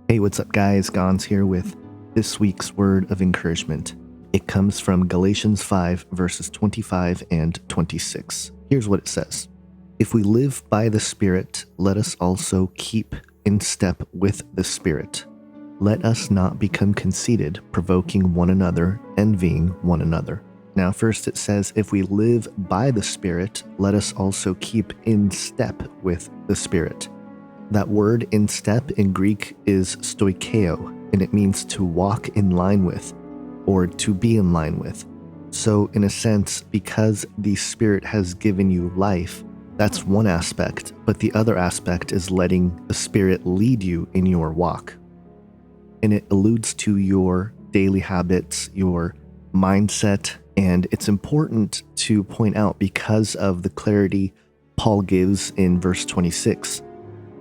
Hey, what's up guys? Gons here with this week's word of encouragement. It comes from Galatians 5 verses 25 and 26. Here's what it says. If we live by the Spirit, let us also keep in step with the Spirit. Let us not become conceited, provoking one another, envying one another. Now first it says, if we live by the Spirit, let us also keep in step with the Spirit. That word in step in Greek is stoikeo, and it means to walk in line with, or to be in line with. So in a sense, because the Spirit has given you life, that's one aspect, but the other aspect is letting the Spirit lead you in your walk. And it alludes to your daily habits, your mindset, and it's important to point out because of the clarity Paul gives in verse 26.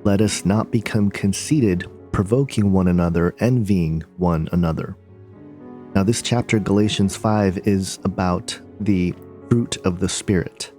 Let us not become conceited, provoking one another, envying one another. Now this chapter, Galatians 5, is about the fruit of the Spirit.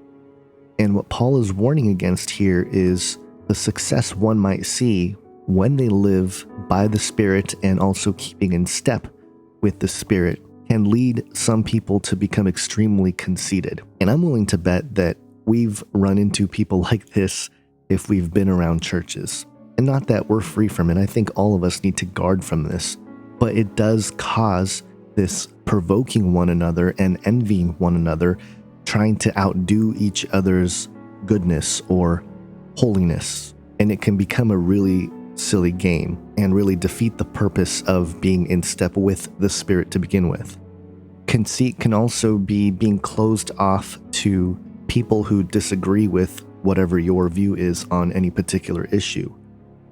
And what Paul is warning against here is the success one might see when they live by the Spirit and also keeping in step with the Spirit can lead some people to become extremely conceited. And I'm willing to bet that we've run into people like this if we've been around churches. And not that we're free from it. I think all of us need to guard from this. But it does cause this provoking one another and envying one another, trying to outdo each other's goodness or holiness. And it can become a really silly game and really defeat the purpose of being in step with the Spirit to begin with. Conceit can also be being closed off to people who disagree with whatever your view is on any particular issue.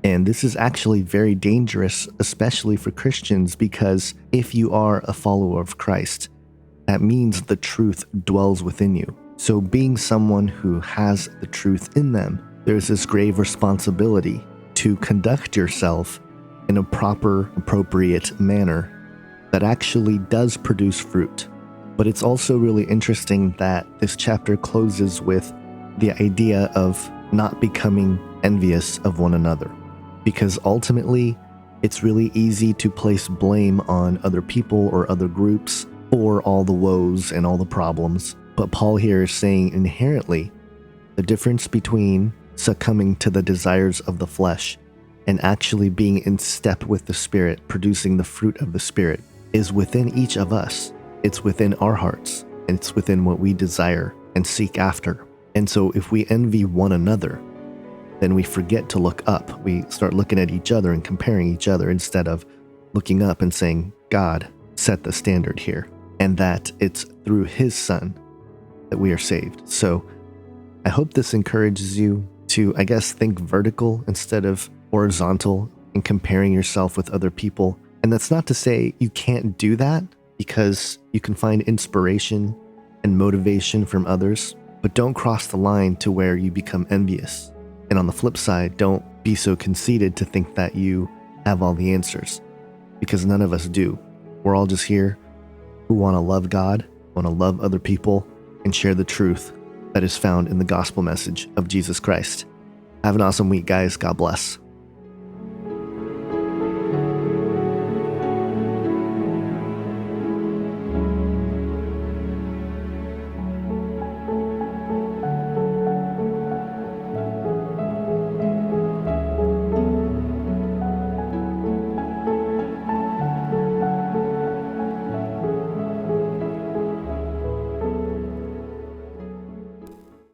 And this is actually very dangerous, especially for Christians, because if you are a follower of Christ, that means the truth dwells within you. So being someone who has the truth in them, there's this grave responsibility to conduct yourself in a proper, appropriate manner that actually does produce fruit. But it's also really interesting that this chapter closes with the idea of not becoming envious of one another, because ultimately it's really easy to place blame on other people or other groups for all the woes and all the problems. But Paul here is saying inherently the difference between succumbing to the desires of the flesh and actually being in step with the Spirit, producing the fruit of the Spirit, is within each of us. It's within our hearts, and it's within what we desire and seek after. And so if we envy one another, then we forget to look up. We start looking at each other and comparing each other instead of looking up and saying, God set the standard here, and that it's through His Son that we are saved. So I hope this encourages you to, think vertical instead of horizontal in comparing yourself with other people. And that's not to say you can't do that, because you can find inspiration and motivation from others. But don't cross the line to where you become envious. And on the flip side, don't be so conceited to think that you have all the answers, because none of us do. We're all just here who want to love God, want to love other people, and share the truth that is found in the gospel message of Jesus Christ. Have an awesome week, guys. God bless.